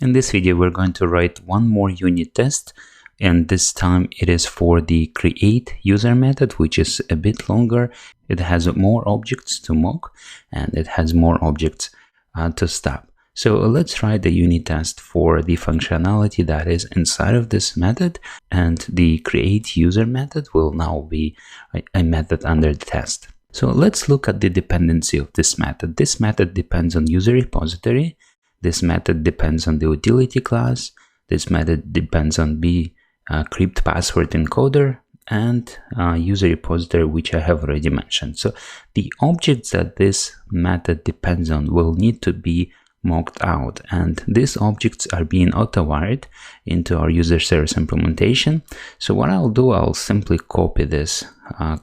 In this video, we're going to write one more unit test, and this time it is for the createUser method, which is a bit longer. It has more objects to mock, and it has more objects to stop. So let's write the unit test for the functionality that is inside of this method, and the createUser method will now be a method under the test. So let's look at the dependency of this method. This method depends on user repository. This method depends on the utility class. This method depends on crypt password encoder and user repository, which I have already mentioned. So the objects that this method depends on will need to be mocked out, and these objects are being auto-wired into our user service implementation. So what I'll do, I'll simply copy this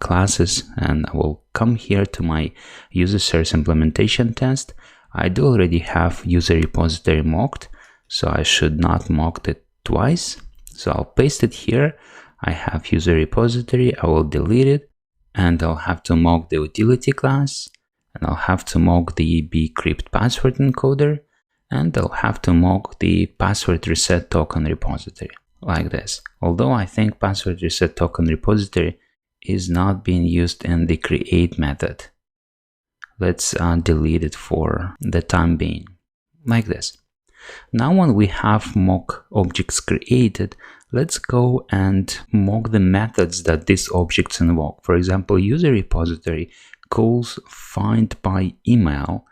classes, and I will come here to my user service implementation test. I do already have user repository mocked, so I should not mock it twice. So I'll paste it here. I have user repository, I will delete it, and I'll have to mock the utility class, and I'll have to mock the bcrypt password encoder, and I'll have to mock the password reset token repository, like this. Although I think password reset token repository is not being used in the create method. Let's delete it for the time being, like this. Now when we have mock objects created, let's go and mock the methods that these objects invoke. For example, user repository calls find by email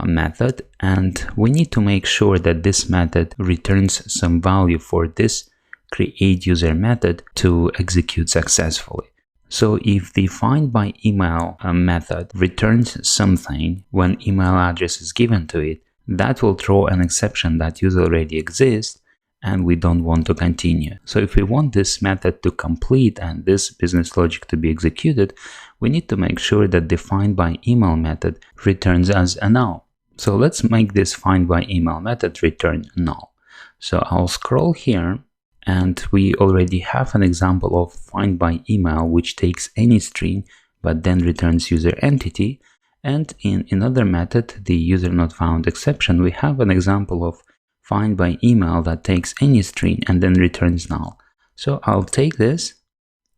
method, and we need to make sure that this method returns some value for this createUser method to execute successfully. So if the find by email method returns something when email address is given to it, that will throw an exception that user already exists and we don't want to continue. So if we want this method to complete and this business logic to be executed, we need to make sure that the find by email method returns as a null. So let's make this find by email method return null. So I'll scroll here, and we already have an example of find by email, which takes any string but then returns user entity. And in another method, the user not found exception, we have an example of find by email that takes any string and then returns null. So I'll take this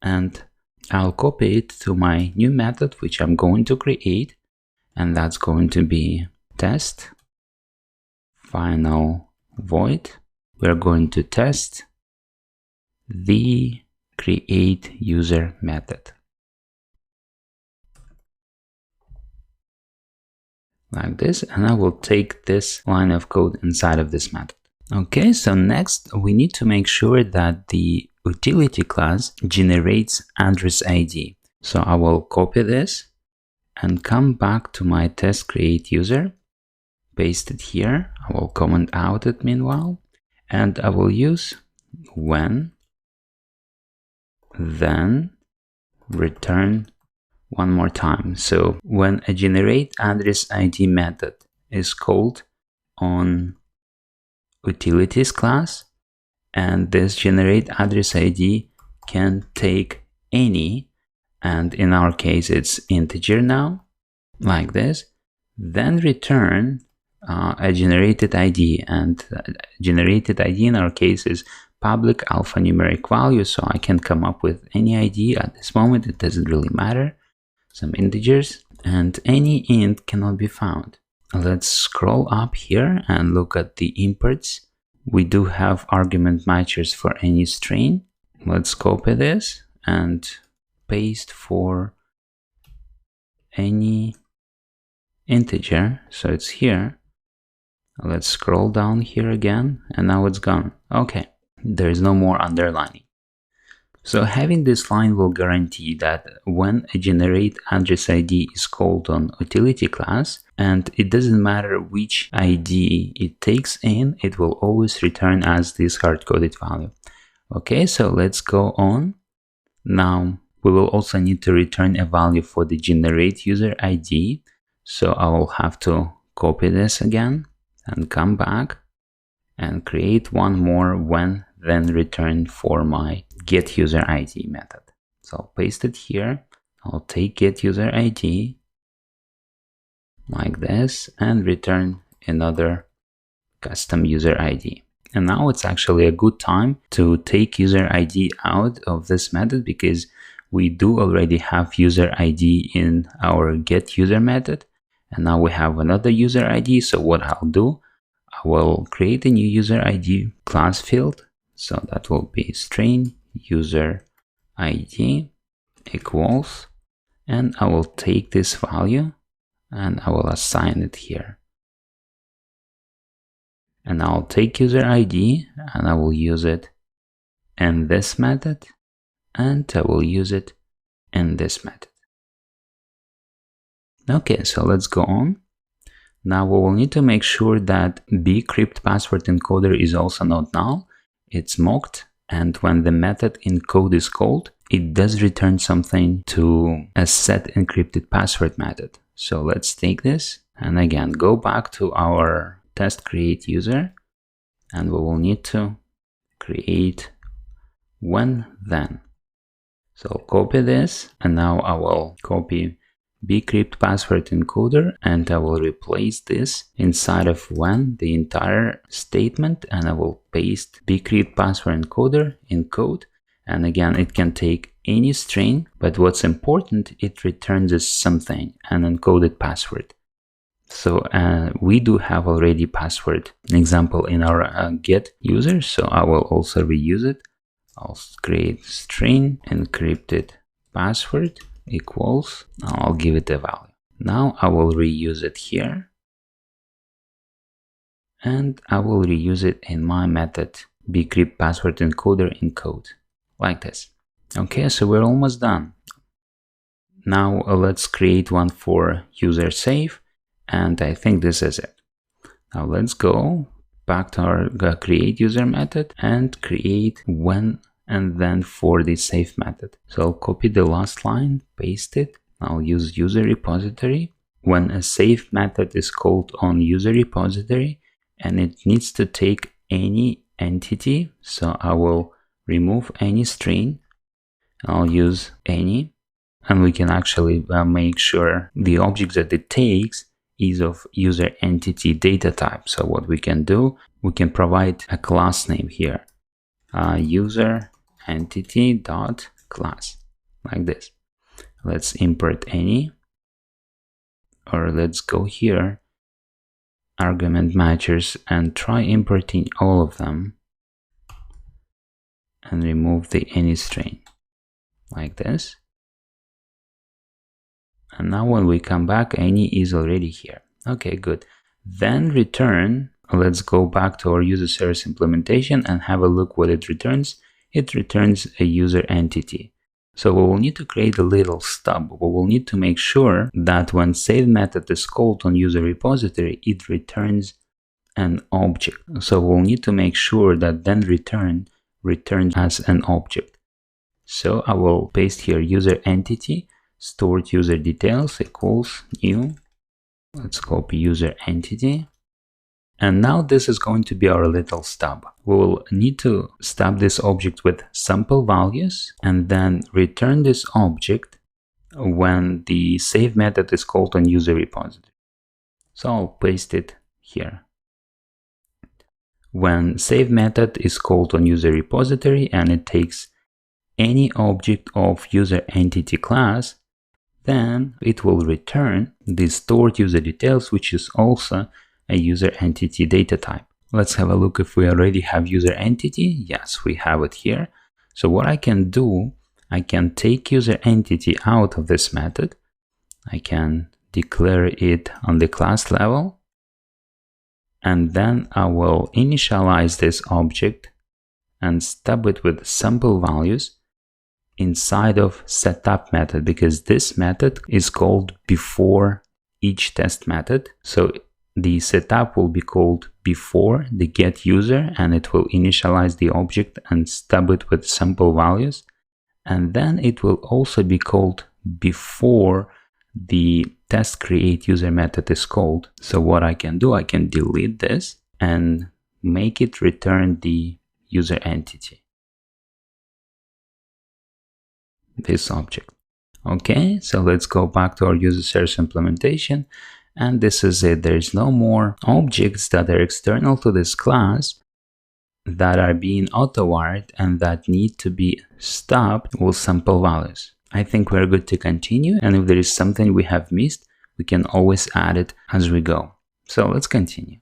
and I'll copy it to my new method, which I'm going to create, and that's going to be test final void. We're going to test the createUser method, like this, and I will take this line of code inside of this method. Okay, so next we need to make sure that the utility class generates address ID. So I will copy this and come back to my testCreateUser, paste it here. I will comment out it meanwhile, and I will use when then return one more time. So when a generate address ID method is called on utilities class, and this generate address ID can take any, and in our case it's integer now, like this, then return a generated ID, and generated ID in our case is public alphanumeric value, so I can come up with any ID at this moment, it doesn't really matter, some integers, and any int cannot be found. Let's scroll up here and look at the imports. We do have argument matchers for any string. Let's copy this and paste for any integer, so it's here. Let's scroll down here again, and now it's gone. Okay, there is no more underlining. So having this line will guarantee that when a generate address ID is called on utility class, and it doesn't matter which ID it takes in, it will always return as this hard-coded value. Okay, so let's go on. Now we will also need to return a value for the generate user ID. So I will have to copy this again and come back and create one more when then return for my get user ID method. So I'll paste it here. I'll take get user ID like this and return another custom user ID. And now it's actually a good time to take user ID out of this method, because we do already have user ID in our get user method. And now we have another user ID. So what I'll do, I will create a new user ID class field. So that will be string user ID equals, and I will take this value and I will assign it here. And I'll take user ID and I will use it in this method, and I will use it in this method. Okay, so let's go on. Now we will need to make sure that bcrypt password encoder is also not null. It's mocked, and when the method encode is called, it does return something to a set encrypted password method. So let's take this and again go back to our testCreateUser, and we will need to create when then. So I'll copy this, and now I will copy bcrypt password encoder, and I will replace this inside of when, the entire statement, and I will paste bcrypt password encoder in code. And again, it can take any string, but what's important, it returns us something, an encoded password. So we do have already password example in our get user, so I will also reuse it. I'll create string encrypted password equals, I'll give it a value. Now I will reuse it here, and I will reuse it in my method bcrypt password encoder in code, like this. Okay, so we're almost done. Now let's create one for user save, and I think this is it. Now let's go back to our create user method and create when and then for the save method. So I'll copy the last line, paste it. I'll use user repository. When a save method is called on user repository and it needs to take any entity, so I will remove any string. I'll use any, and we can actually make sure the object that it takes is of user entity data type. So what we can do, we can provide a class name here, user entity dot class, like this. Let's import any, or let's go here, argument matchers, and try importing all of them and remove the any string, like this. And now when we come back, any is already here. Okay, good. Then return, let's go back to our user service implementation and have a look what it returns. It returns a user entity. So we will need to create a little stub. We will need to make sure that when save method is called on user repository, it returns an object. So we'll need to make sure that then return returns as an object. So I will paste here user entity, stored user details equals new. Let's copy user entity. And now this is going to be our little stub. We will need to stub this object with sample values and then return this object when the save method is called on user repository. So I'll paste it here. When save method is called on user repository and it takes any object of user entity class, then it will return the stored user details, which is also a user entity data type. Let's have a look if we already have user entity. Yes, we have it here. So what I can do, I can take user entity out of this method. I can declare it on the class level. And then I will initialize this object and stub it with sample values inside of setup method, because this method is called before each test method. So the setup will be called before the get user, and it will initialize the object and stub it with sample values. And then it will also be called before the testCreateUser method is called. So what I can do, I can delete this and make it return the user entity, this object. Okay, so let's go back to our user service implementation And this is it. There's no more objects that are external to this class that are being auto-wired and that need to be stopped with sample values. I think we're good to continue, and if there is something we have missed, we can always add it as we go. So let's continue.